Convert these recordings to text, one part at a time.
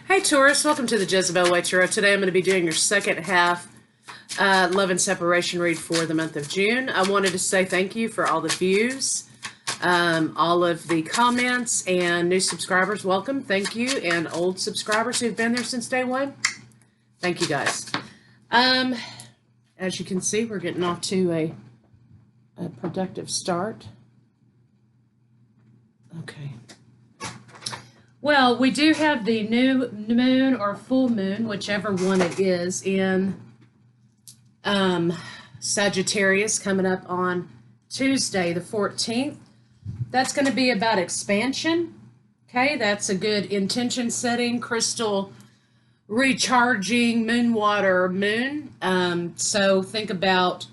Hey Taurus, welcome to the Jezebel Way Tarot. Today I'm going to be doing your second half love and separation read for the month of June. I wanted to say thank you for all the views, all of the comments, and new subscribers. Welcome, thank you, and old subscribers who've been there since day one. Thank you guys. As you can see, we're getting off to a productive start. Okay. Well, we do have the new moon or full moon, whichever one it is, in Sagittarius coming up on Tuesday the 14th. That's going to be about expansion. Okay, that's a good intention setting, crystal recharging, moon water moon. So think about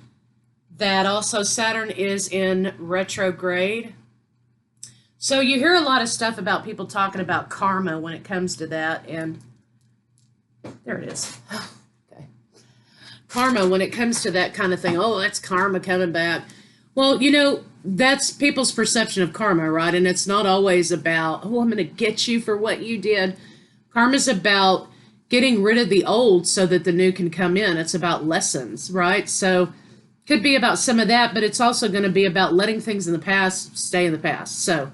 that. Also, Saturn is in retrograde. So you hear a lot of stuff about people talking about karma when it comes to that, and there it is. Okay. Karma when it comes to that kind of thing. Oh, that's karma coming back. Well, you know, that's people's perception of karma, right? And it's not always about, oh, I'm going to get you for what you did. Karma's about getting rid of the old so that the new can come in. It's about lessons, right? So could be about some of that, but it's also going to be about letting things in the past stay in the past. So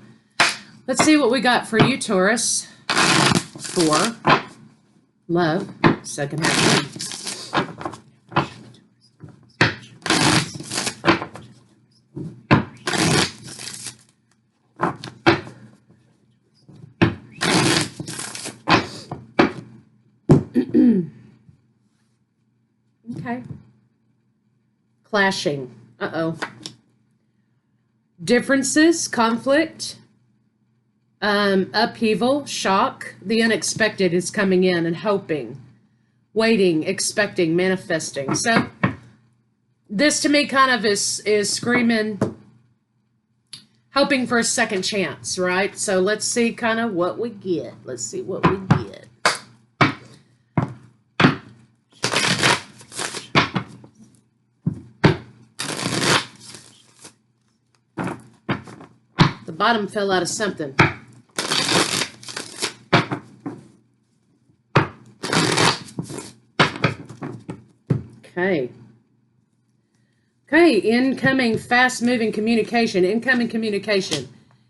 let's see what we got for you, Taurus, for love, second half. Okay. Clashing. Uh-oh. Differences, conflict, upheaval, shock. The unexpected is coming in, and hoping, waiting, expecting, manifesting. So this to me kind of is screaming, hoping for a second chance, right? So let's see kind of what we get. Let's see what we get. The bottom fell out of something. Okay. Okay, incoming fast-moving communication. Incoming communication.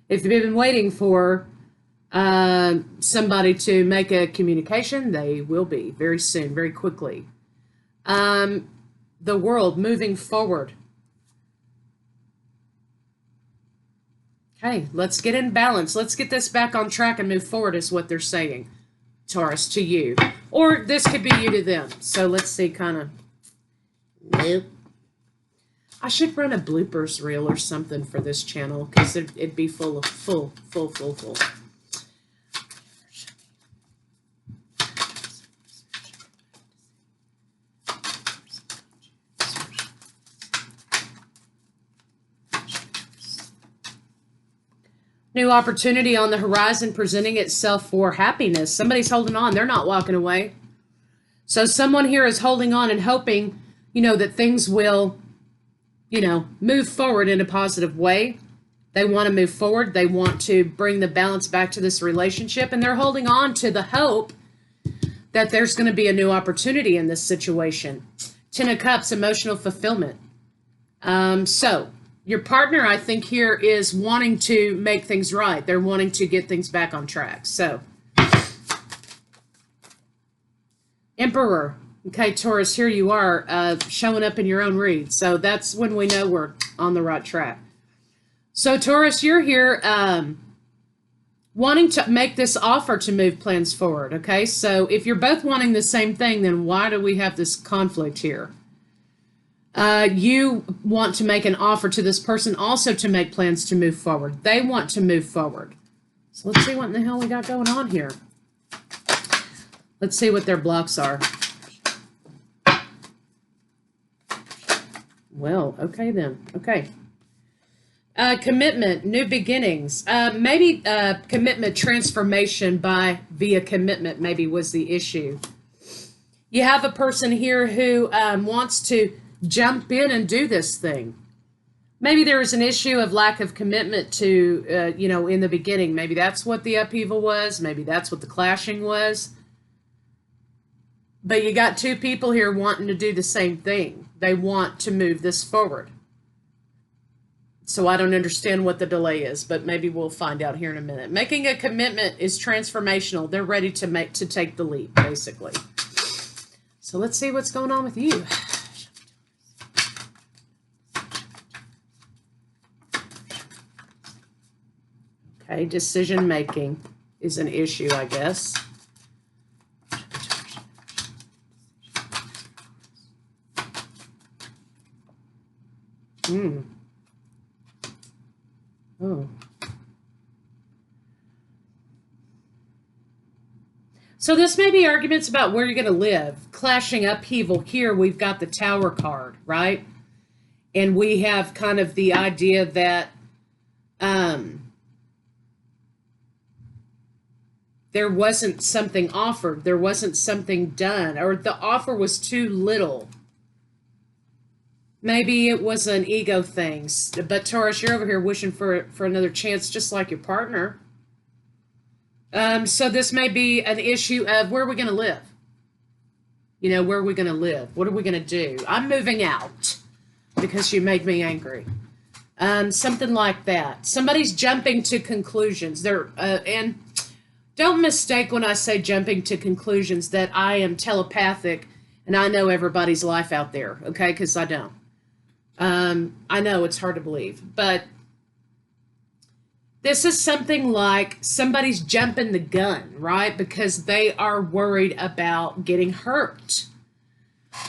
If you've been waiting for somebody to make a communication, they will be very soon, very quickly. The world moving forward. Okay, let's get in balance. Let's get this back on track and move forward is what they're saying, Taurus, to you. Or this could be you to them. So let's see kind of... Nope. I should run a bloopers reel or something for this channel because it'd be full. New opportunity on the horizon presenting itself for happiness. Somebody's holding on. They're not walking away. So someone here is holding on and hoping, you know, that things will, you know, move forward in a positive way. They want to move forward. They want to bring the balance back to this relationship. And they're holding on to the hope that there's going to be a new opportunity in this situation. Ten of Cups, emotional fulfillment. So your partner, I think, here is wanting to make things right. They're wanting to get things back on track. So, Emperor. Okay, Taurus, here you are showing up in your own read. So that's when we know we're on the right track. So, Taurus, you're here wanting to make this offer to move plans forward. Okay, so if you're both wanting the same thing, then why do we have this conflict here? You want to make an offer to this person also to make plans to move forward. They want to move forward. So let's see what in the hell we got going on here. Let's see what their blocks are. Well, okay then. Okay. Commitment, new beginnings. Maybe commitment transformation via commitment maybe was the issue. You have a person here who wants to jump in and do this thing. Maybe there was an issue of lack of commitment to, you know, in the beginning. Maybe that's what the upheaval was. Maybe that's what the clashing was. But you got two people here wanting to do the same thing. They want to move this forward. So I don't understand what the delay is, but maybe we'll find out here in a minute. Making a commitment is transformational. They're ready to take the leap, basically. So let's see what's going on with you. Okay, decision making is an issue, I guess. Oh. So this may be arguments about where you're going to live. Clashing upheaval here, we've got the Tower card, right? And we have kind of the idea that there wasn't something offered, there wasn't something done, or the offer was too little. Maybe it was an ego thing. But Taurus, you're over here wishing for another chance, just like your partner. So this may be an issue of where are we going to live? You know, where are we going to live? What are we going to do? I'm moving out because you made me angry. Something like that. Somebody's jumping to conclusions. And don't mistake when I say jumping to conclusions that I am telepathic and I know everybody's life out there, okay? Because I don't. I know it's hard to believe, but this is something like somebody's jumping the gun, right? Because they are worried about getting hurt.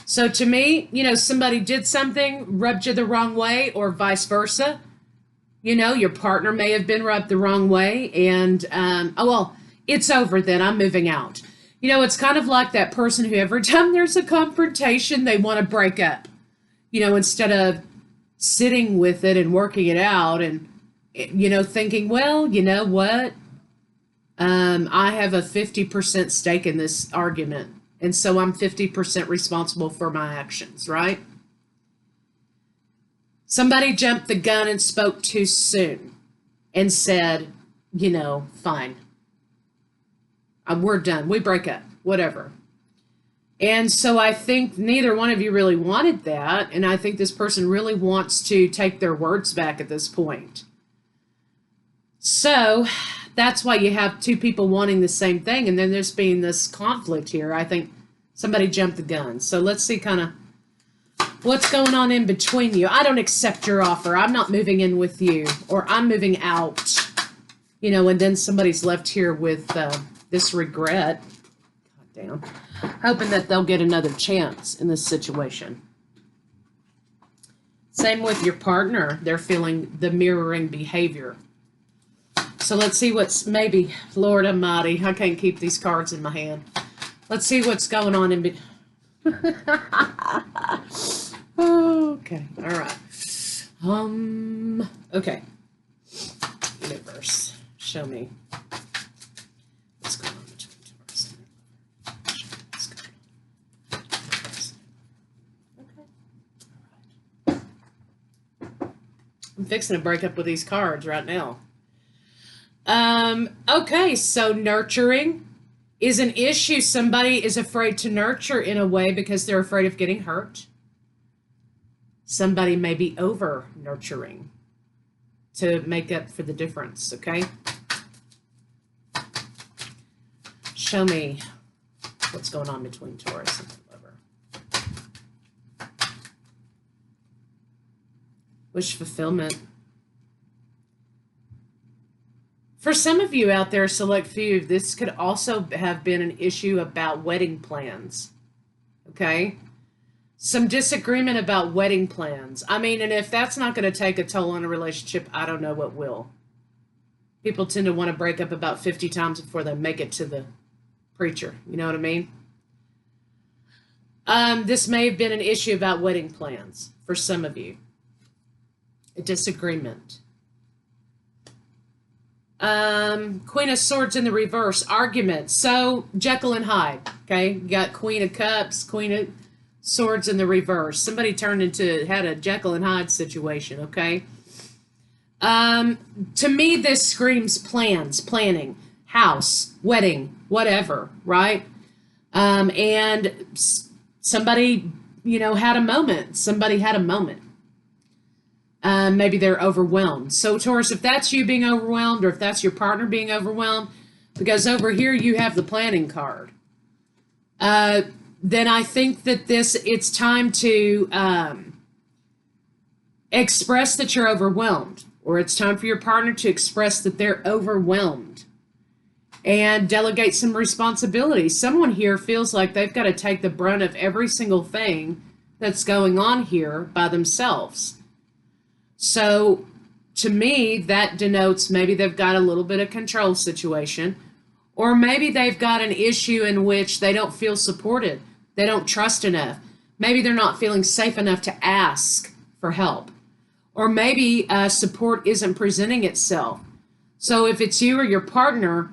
So to me, you know, somebody did something, rubbed you the wrong way, or vice versa. You know, your partner may have been rubbed the wrong way, and, oh, well, it's over then, I'm moving out. You know, it's kind of like that person who every time there's a confrontation, they want to break up. You know, instead of sitting with it and working it out and, you know, thinking, well, you know what? I have a 50% stake in this argument. And so I'm 50% responsible for my actions, right? Somebody jumped the gun and spoke too soon and said, you know, fine. We're done. We break up. Whatever. And so I think neither one of you really wanted that. And I think this person really wants to take their words back at this point. So that's why you have two people wanting the same thing. And then there's being this conflict here. I think somebody jumped the gun. So let's see kind of what's going on in between you. I don't accept your offer. I'm not moving in with you. Or I'm moving out. You know, and then somebody's left here with this regret. God damn. Hoping that they'll get another chance in this situation. Same with your partner. They're feeling the mirroring behavior. So let's see what's maybe, Lord Almighty, I can't keep these cards in my hand. Let's see what's going on in okay, all right. Okay. Universe, show me what's going on between Taurus and okay. All right. I'm fixing to break up with these cards right now. Okay, so nurturing is an issue. Somebody is afraid to nurture in a way because they're afraid of getting hurt. Somebody may be over nurturing to make up for the difference, okay? Show me what's going on between Taurus and the lover. Wish fulfillment. For some of you out there, select few, this could also have been an issue about wedding plans, okay? Some disagreement about wedding plans. I mean, and if that's not going to take a toll on a relationship, I don't know what will. People tend to want to break up about 50 times before they make it to the preacher. You know what I mean? This may have been an issue about wedding plans for some of you. A disagreement. Queen of Swords in the reverse, argument. So Jekyll and Hyde, okay? You got Queen of Cups, Queen of Swords in the reverse. Somebody had a Jekyll and Hyde situation, okay? To me, this screams planning, house, wedding, whatever, right? And somebody, had a moment. Somebody had a moment. Maybe they're overwhelmed. So Taurus, if that's you being overwhelmed, or if that's your partner being overwhelmed, because over here you have the planning card, then I think that it's time to express that you're overwhelmed, or it's time for your partner to express that they're overwhelmed and delegate some responsibility. Someone here feels like they've got to take the brunt of every single thing that's going on here by themselves. So to me, that denotes maybe they've got a little bit of control situation, or maybe they've got an issue in which they don't feel supported. They don't trust enough. Maybe they're not feeling safe enough to ask for help. Or maybe support isn't presenting itself. So if it's you or your partner,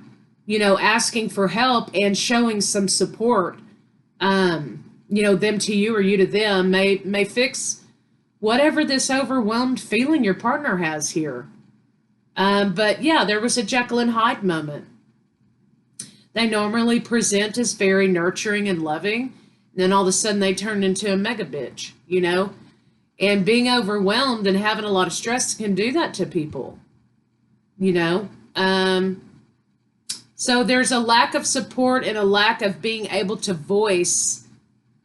asking for help and showing some support, them to you or you to them may fix whatever this overwhelmed feeling your partner has here. But yeah, there was a Jekyll and Hyde moment. They normally present as very nurturing and loving. And then all of a sudden they turn into a mega bitch, And being overwhelmed and having a lot of stress can do that to people, So there's a lack of support and a lack of being able to voice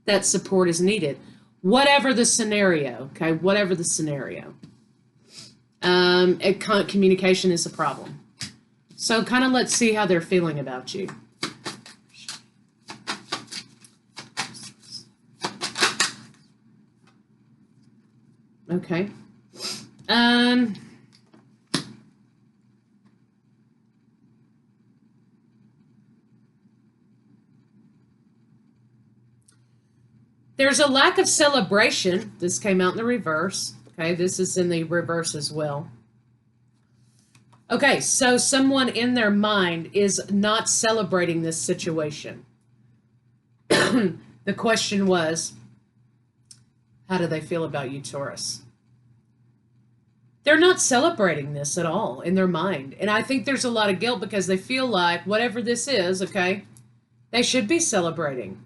that support is needed. Whatever the scenario, okay? Whatever the scenario. Communication is a problem. So kind of let's see how they're feeling about you. Okay. There's a lack of celebration. This came out in the reverse. Okay, this is in the reverse as well. Okay, so someone in their mind is not celebrating this situation. The question was, how do they feel about you, Taurus? They're not celebrating this at all in their mind. And I think there's a lot of guilt because they feel like whatever this is, okay, they should be celebrating.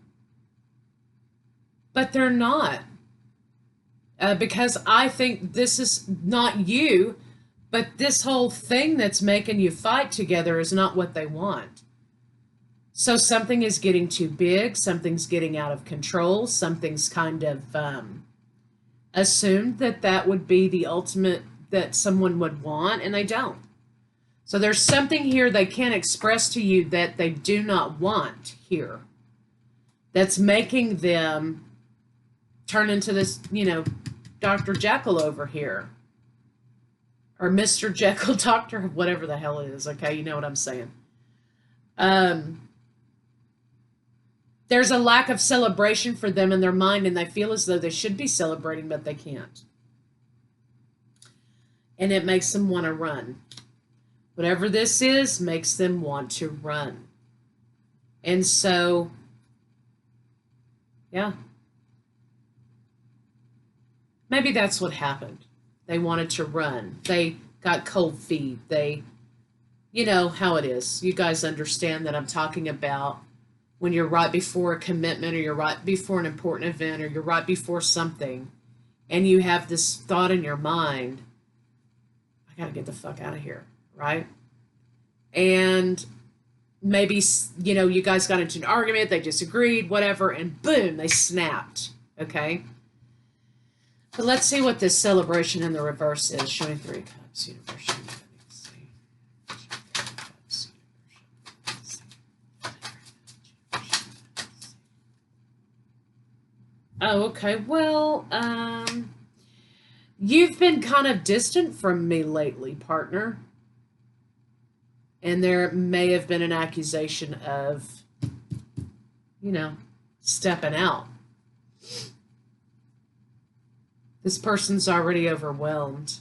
But they're not. Because I think this is not you, but this whole thing that's making you fight together is not what they want. So something is getting too big, something's getting out of control, something's kind of assumed that would be the ultimate that someone would want, and they don't. So there's something here they can't express to you that they do not want here. That's making them turn into this, Dr. Jekyll over here. Or Mr. Jekyll, Dr. whatever the hell it is, okay? You know what I'm saying. There's a lack of celebration for them in their mind, and they feel as though they should be celebrating, but they can't. And it makes them want to run. Whatever this is makes them want to run. And so, yeah. Maybe that's what happened. They wanted to run. They got cold feet. You know how it is. You guys understand that I'm talking about when you're right before a commitment, or you're right before an important event, or you're right before something, and you have this thought in your mind, I got to get the fuck out of here, right? And maybe, you guys got into an argument, they disagreed, whatever, and boom, they snapped, okay? But let's see what this celebration in the reverse is. Show me 3 cups, universe. Oh, okay. Well, you've been kind of distant from me lately, partner. And there may have been an accusation of, stepping out. This person's already overwhelmed.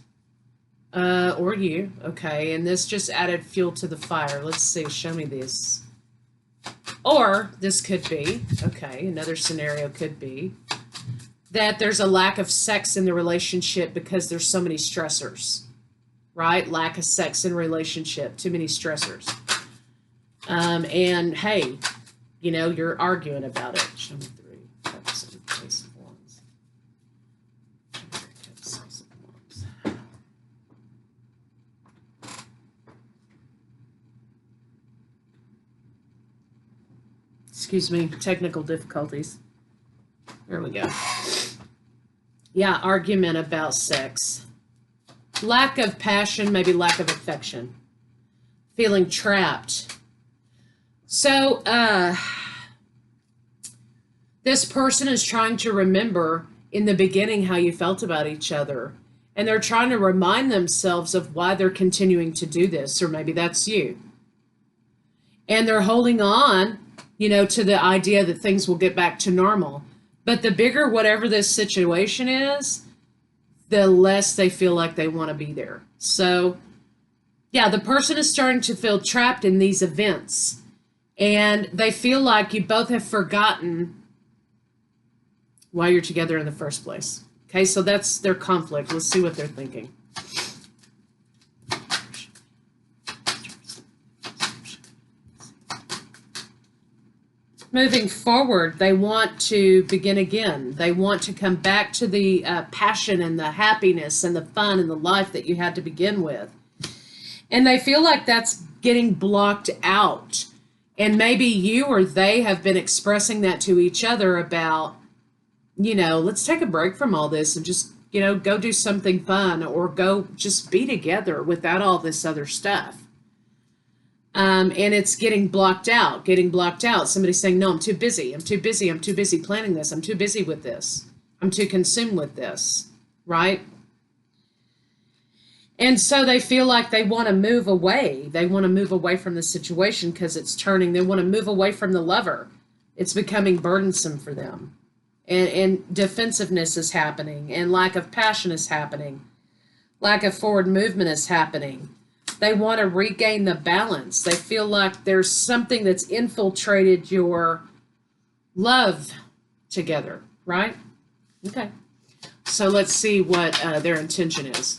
Or you, okay. And this just added fuel to the fire. Let's see, show me this. Or this could be, okay, another scenario could be that there's a lack of sex in the relationship because there's so many stressors, right? Lack of sex in relationship, too many stressors. And hey, you're arguing about it. Show me 3 cups and Ace of Wands. Show me 3 cups, Ace of Wands. Excuse me, technical difficulties. There we go. Yeah, argument about sex. Lack of passion, maybe lack of affection. Feeling trapped. So, this person is trying to remember in the beginning how you felt about each other. And they're trying to remind themselves of why they're continuing to do this, or maybe that's you. And they're holding on, to the idea that things will get back to normal. But the bigger whatever this situation is, the less they feel like they want to be there. So, yeah, the person is starting to feel trapped in these events. And they feel like you both have forgotten why you're together in the first place. Okay, so that's their conflict. Let's see what they're thinking. Moving forward, they want to begin again. They want to come back to the passion and the happiness and the fun and the life that you had to begin with. And they feel like that's getting blocked out. And maybe you or they have been expressing that to each other about, let's take a break from all this and just, go do something fun, or go just be together without all this other stuff. And it's getting blocked out. Somebody's saying, no, I'm too busy planning this. I'm too busy with this. I'm too consumed with this, right? And so they feel like they want to move away. They want to move away from the situation because it's turning. They want to move away from the lover. It's becoming burdensome for them. And defensiveness is happening, and lack of passion is happening. Lack of forward movement is happening. They want to regain the balance. They feel like there's something that's infiltrated your love together, right? Okay. So let's see what their intention is.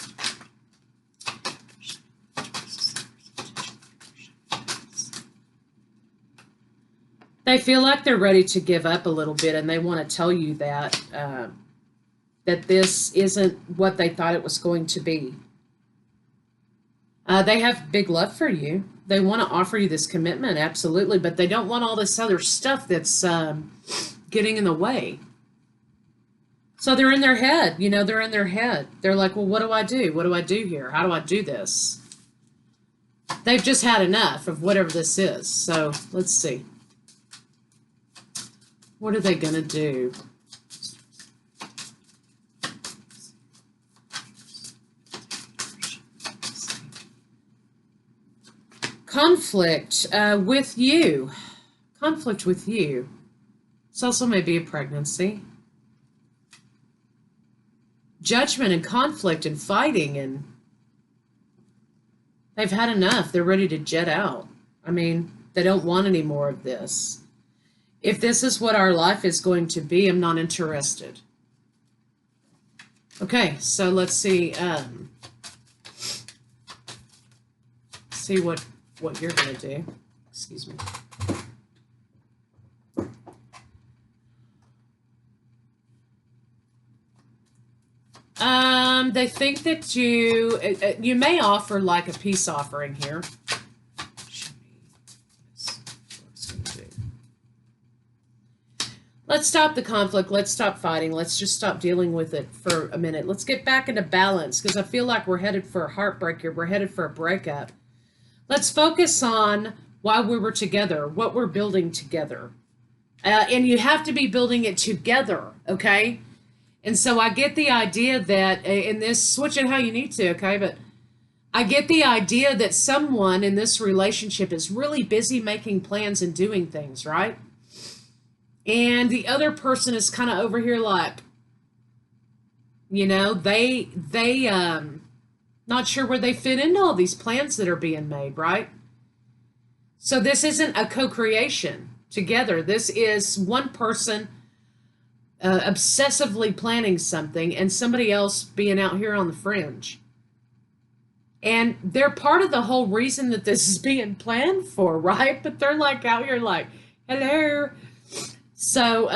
They feel like they're ready to give up a little bit, and they want to tell you that that this isn't what they thought it was going to be. They have big love for you. They want to offer you this commitment, absolutely, but they don't want all this other stuff that's getting in the way. So they're in their head, they're in their head. They're like, well, what do I do? What do I do here? How do I do this? They've just had enough of whatever this is. So let's see. What are they going to do? Conflict with you. Conflict with you. This also may be a pregnancy. Judgment and conflict and fighting, and they've had enough. They're ready to jet out. I mean, they don't want any more of this. If this is what our life is going to be, I'm not interested. Okay, so let's see. See what you're going to do. Excuse me. They think that you may offer like a peace offering here. Let's stop the conflict. Let's stop fighting. Let's just stop dealing with it for a minute. Let's get back into balance, because I feel like we're headed for a heartbreak here. We're headed for a breakup. Let's focus on why we were together, what we're building together. And you have to be building it together, okay? And so I get the idea that in this, switch it how you need to, okay? But I get the idea that someone in this relationship is really busy making plans and doing things, right? And the other person is kind of over here like, they not sure where they fit into all these plans that are being made, right? So this isn't a co-creation together. This is one person obsessively planning something and somebody else being out here on the fringe. And they're part of the whole reason that this is being planned for, right? But they're like out here like, Hello. So,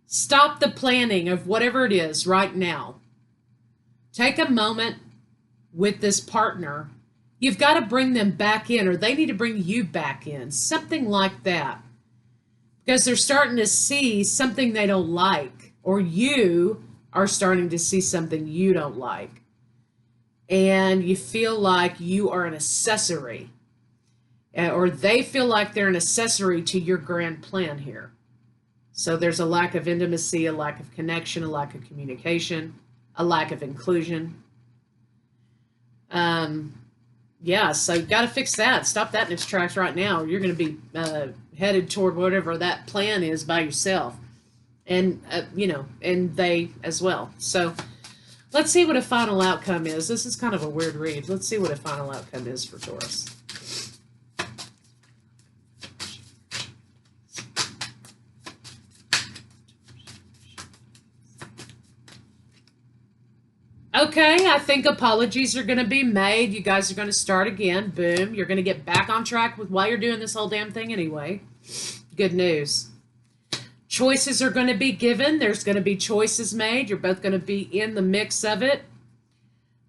stop the planning of whatever it is right now. Take a moment with this partner. You've got to bring them back in, or they need to bring you back in, something like that. Because they're starting to see something they don't like, or you are starting to see something you don't like. And you feel like you are an accessory, or they feel like they're an accessory to your grand plan here. So there's a lack of intimacy, a lack of connection, a lack of communication, a lack of inclusion. Yeah, so you've got to fix that. Stop that in its tracks right now. You're going to be headed toward whatever that plan is by yourself. And, and they as well. So let's see what a final outcome is. This is kind of a weird read. Let's see what a final outcome is for Taurus. Okay, I think apologies are going to be made. You guys are going to start again. Boom. You're going to get back on track with why you're doing this whole damn thing anyway. Good news. Choices are going to be given. There's going to be choices made. You're both going to be in the mix of it.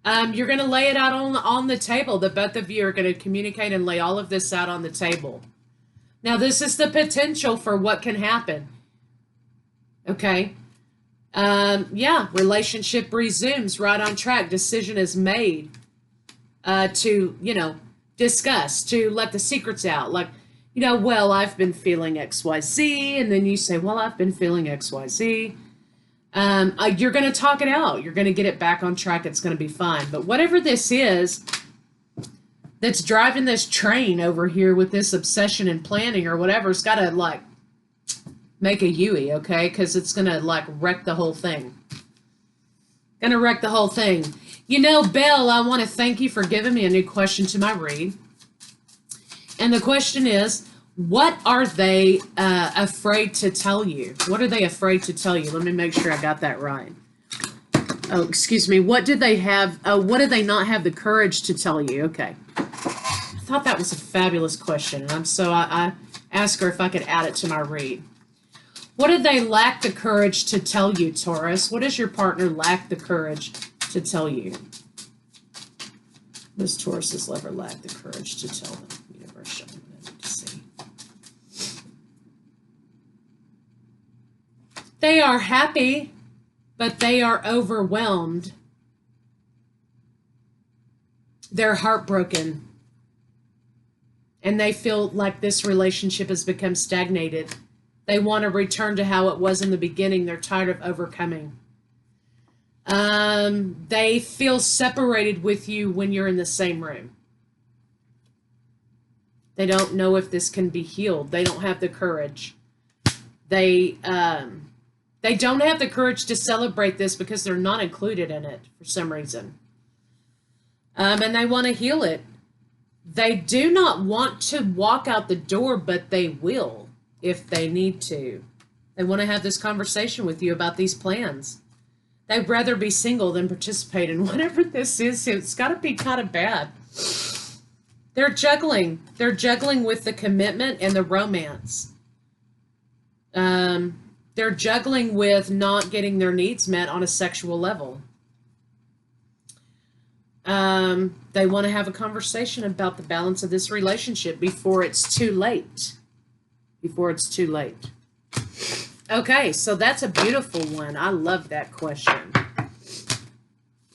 You're going to lay it out on the table. The both of you are going to communicate and lay all of this out on the table. Now, this is the potential for what can happen. Okay. Yeah, relationship resumes right on track. Decision is made to, discuss, to let the secrets out. Like, well, I've been feeling XYZ. And then you say, well, I've been feeling XYZ. You're going to talk it out. You're going to get it back on track. It's going to be fine. But whatever this is that's driving this train over here with this obsession and planning or whatever, it's got to, make a Yui, okay? Because it's going to, wreck the whole thing. Going to wreck the whole thing. Belle, I want to thank you for giving me a new question to my read. And the question is, what are they afraid to tell you? What are they afraid to tell you? Let me make sure I got that right. Oh, excuse me. What did they have? What did they not have the courage to tell you? Okay. I thought that was a fabulous question. And I asked her if I could add it to my read. What did they lack the courage to tell you, Taurus? What does your partner lack the courage to tell you? Does Taurus's lover lack the courage to tell them? Universe, show them what I need to see. They are happy, but they are overwhelmed. They're heartbroken. And they feel like this relationship has become stagnated. They want to return to how it was in the beginning. They're tired of overcoming. They feel separated with you when you're in the same room. They don't know if this can be healed. They don't have the courage. They don't have the courage to celebrate this because they're not included in it for some reason. And they want to heal it. They do not want to walk out the door, but they will. If they need to. They want to have this conversation with you about these plans. They'd rather be single than participate in whatever this is. It's got to be kind of bad. They're juggling. They're juggling with the commitment and the romance. They're juggling with not getting their needs met on a sexual level. They want to have a conversation about the balance of this relationship before it's too late. Before it's too late. Okay, so that's a beautiful one. I love that question.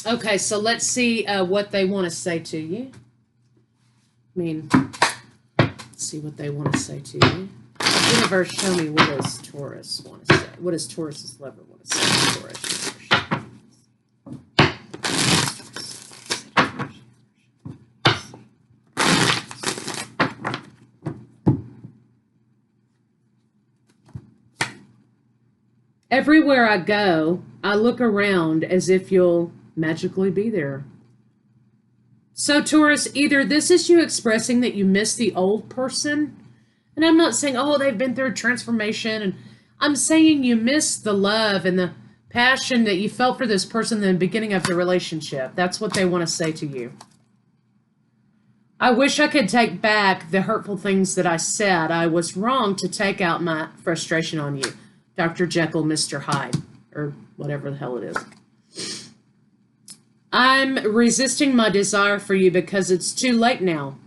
Okay, so let's see what they want to say to you. Let's see what they want to say to you. Universe, show me what does Taurus want to say. What does Taurus's lover want to say to Taurus? Everywhere I go, I look around as if you'll magically be there. So Taurus, either this is you expressing that you miss the old person, and I'm not saying, oh, they've been through a transformation, and I'm saying you miss the love and the passion that you felt for this person in the beginning of the relationship. That's what they want to say to you. I wish I could take back the hurtful things that I said. I was wrong to take out my frustration on you. Dr. Jekyll, Mr. Hyde, or whatever the hell it is. I'm resisting my desire for you because it's too late now.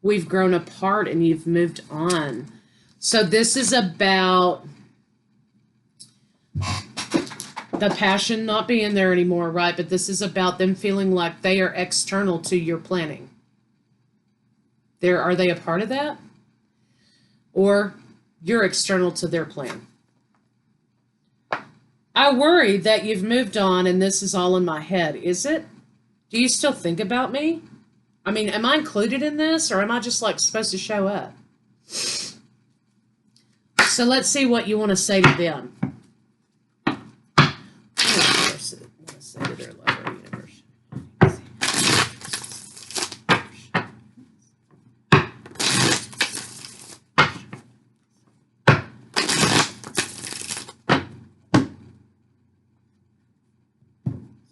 We've grown apart and you've moved on. So this is about the passion not being there anymore, right? But this is about them feeling like they are external to your planning. Are they a part of that? Or you're external to their plan? I worry that you've moved on and this is all in my head. Is it? Do you still think about me? I mean, am I included in this, or am I just like supposed to show up? So let's see what you want to say to them. What do you want to say to their lover universe?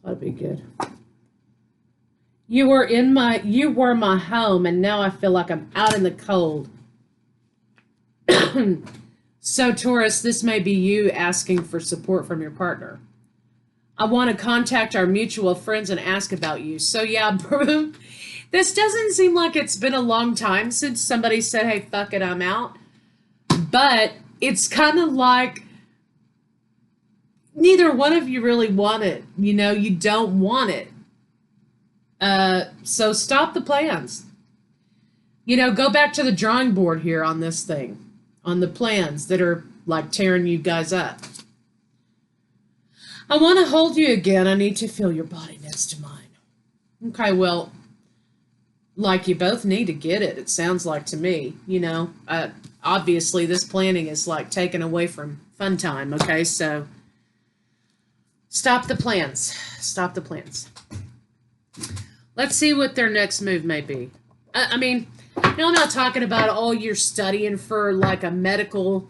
That'd be good. You were my home, and now I feel like I'm out in the cold. So, Taurus, this may be you asking for support from your partner. I want to contact our mutual friends and ask about you. So, yeah, this doesn't seem like it's been a long time since somebody said, hey, fuck it, I'm out. But it's kind of like neither one of you really want it. You know, you don't want it. So stop the plans. You know, go back to the drawing board here on this thing, on the plans that are like tearing you guys up. I want to hold you again. I need to feel your body next to mine. Okay, well, like you both need to get it. It sounds like to me, you know, obviously this planning is like taken away from fun time. Okay, so stop the plans. Stop the plans. Let's see what their next move may be. I mean, no, I'm not talking about, oh, you're studying for like a medical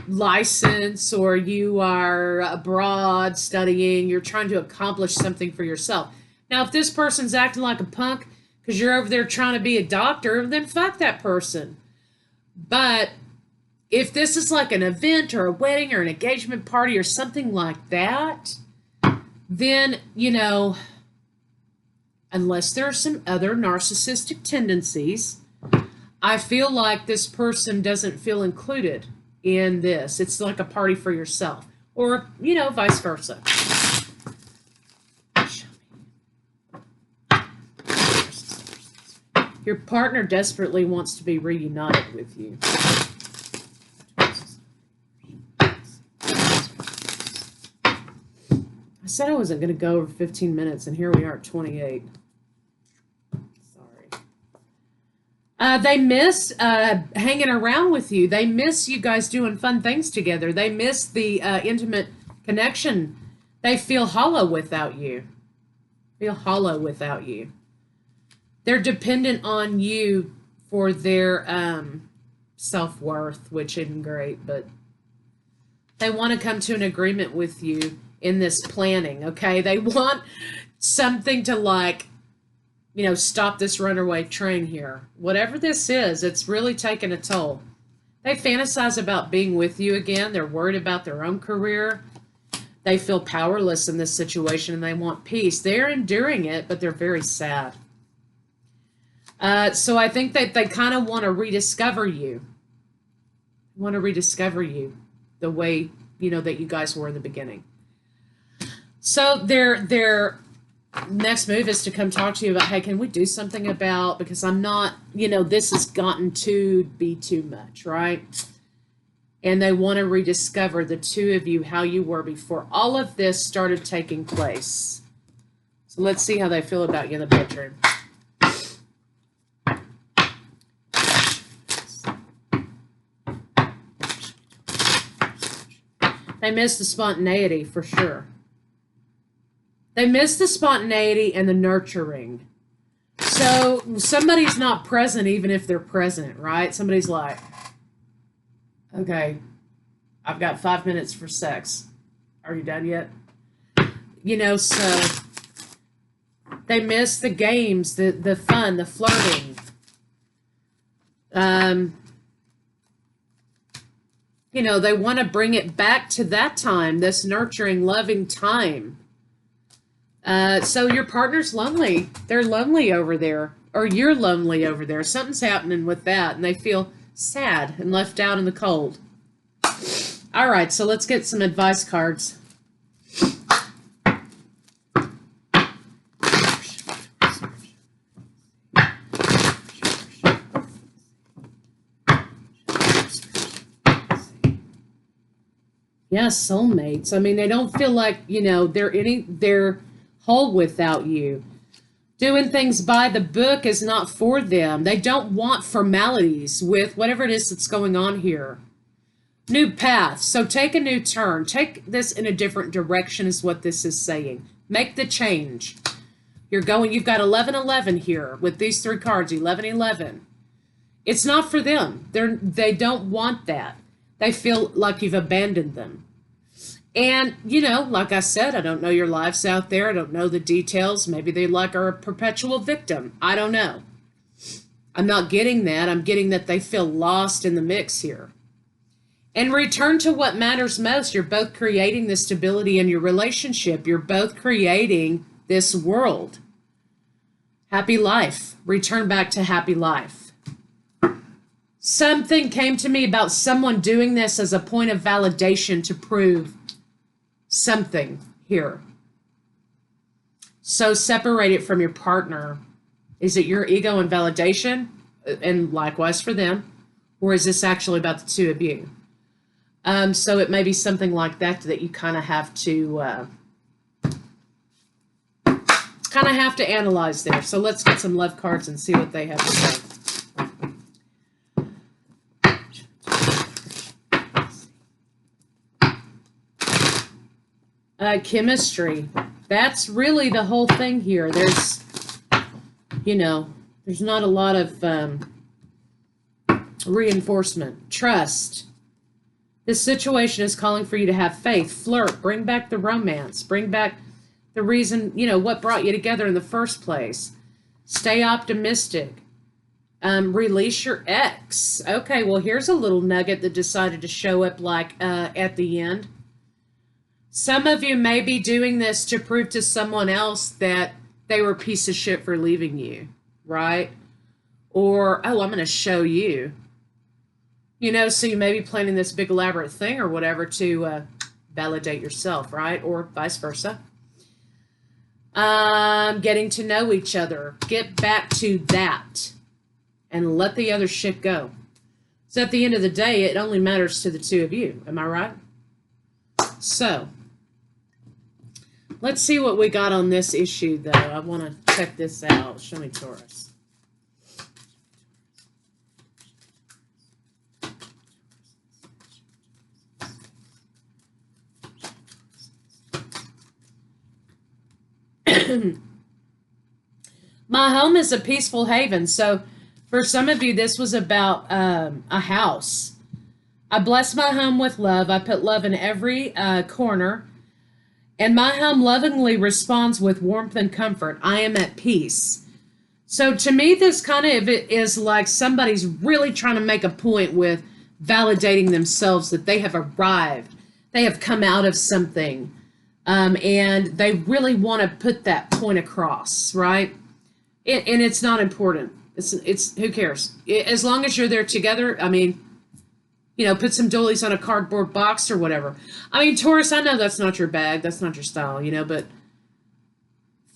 license, or you are abroad studying, you're trying to accomplish something for yourself. Now, if this person's acting like a punk because you're over there trying to be a doctor, then fuck that person. But if this is like an event or a wedding or an engagement party or something like that, then, you know, unless there are some other narcissistic tendencies, I feel like this person doesn't feel included in this. It's like a party for yourself, or, you know, vice versa. Your partner desperately wants to be reunited with you. I said I wasn't going to go over 15 minutes, and here we are at 28. They miss hanging around with you. They miss you guys doing fun things together. They miss the intimate connection. They feel hollow without you. Feel hollow without you. They're dependent on you for their self-worth, which isn't great, but they want to come to an agreement with you in this planning, okay? They want something to, like, you know, stop this runaway train here. Whatever this is, it's really taking a toll. They fantasize about being with you again. They're worried about their own career. They feel powerless in this situation, and they want peace. They're enduring it, but they're very sad. So I think that they kind of want to rediscover you. Want to rediscover you the way, you know, that you guys were in the beginning. So their next move is to come talk to you about, hey, can we do something about, because I'm not, you know, this has gotten to be too much, right? And they want to rediscover, the two of you, how you were before all of this started taking place. So let's see how they feel about you in the bedroom. They miss the spontaneity for sure. They miss the spontaneity and the nurturing. So somebody's not present even if they're present, right? Somebody's like, okay, I've got 5 minutes for sex. Are you done yet? You know, so they miss the games, the fun, the flirting. You know, they want to bring it back to that time, this nurturing, loving time. So your partner's lonely. They're lonely over there, or you're lonely over there. Something's happening with that, and they feel sad and left out in the cold. All right, so let's get some advice cards. Yeah, soulmates. I mean, they don't feel like, you know, they're whole without you. Doing things by the book is not for them. They don't want formalities with whatever it is that's going on here. New path. So take a new turn. Take this in a different direction is what this is saying. Make the change. You've got 11-11 here with these three cards, 11-11. It's not for them. They don't want that. They feel like you've abandoned them. And, you know, like I said, I don't know your lives out there. I don't know the details. Maybe they are a perpetual victim. I don't know. I'm not getting that. I'm getting that they feel lost in the mix here. And return to what matters most. You're both creating the stability in your relationship. You're both creating this world. Happy life. Return back to happy life. Something came to me about someone doing this as a point of validation to prove something here. So separate it from your partner. Is it your ego and validation? And likewise for them. Or is this actually about the two of you? So it may be something like that you kind of have to analyze there. So let's get some love cards and see what they have to say. Chemistry. That's really the whole thing here. There's, you know, there's not a lot of reinforcement. Trust. This situation is calling for you to have faith. Flirt. Bring back the romance. Bring back the reason, you know, what brought you together in the first place. Stay optimistic. Release your ex. Okay, well, here's a little nugget that decided to show up like at the end. Some of you may be doing this to prove to someone else that they were a piece of shit for leaving you, right? Or, oh, I'm going to show you. You know, so you may be planning this big elaborate thing or whatever to validate yourself, right? Or vice versa. Getting to know each other. Get back to that and let the other shit go. So at the end of the day, it only matters to the two of you. Am I right? So, let's see what we got on this issue, though. I want to check this out. Show me Taurus. My home is a peaceful haven. So for some of you, this was about a house. I bless my home with love. I put love in every corner. And my home lovingly responds with warmth and comfort. I am at peace. So to me, this kind of is like somebody's really trying to make a point with validating themselves that they have arrived. They have come out of something. And they really want to put that point across, right? And it's not important. It's who cares? As long as you're there together, I mean, you know, put some doilies on a cardboard box or whatever. I mean, Taurus, I know that's not your bag. That's not your style, you know, but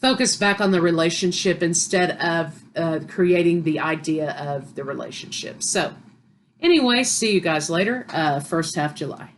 focus back on the relationship instead of creating the idea of the relationship. So anyway, see you guys later. First half July.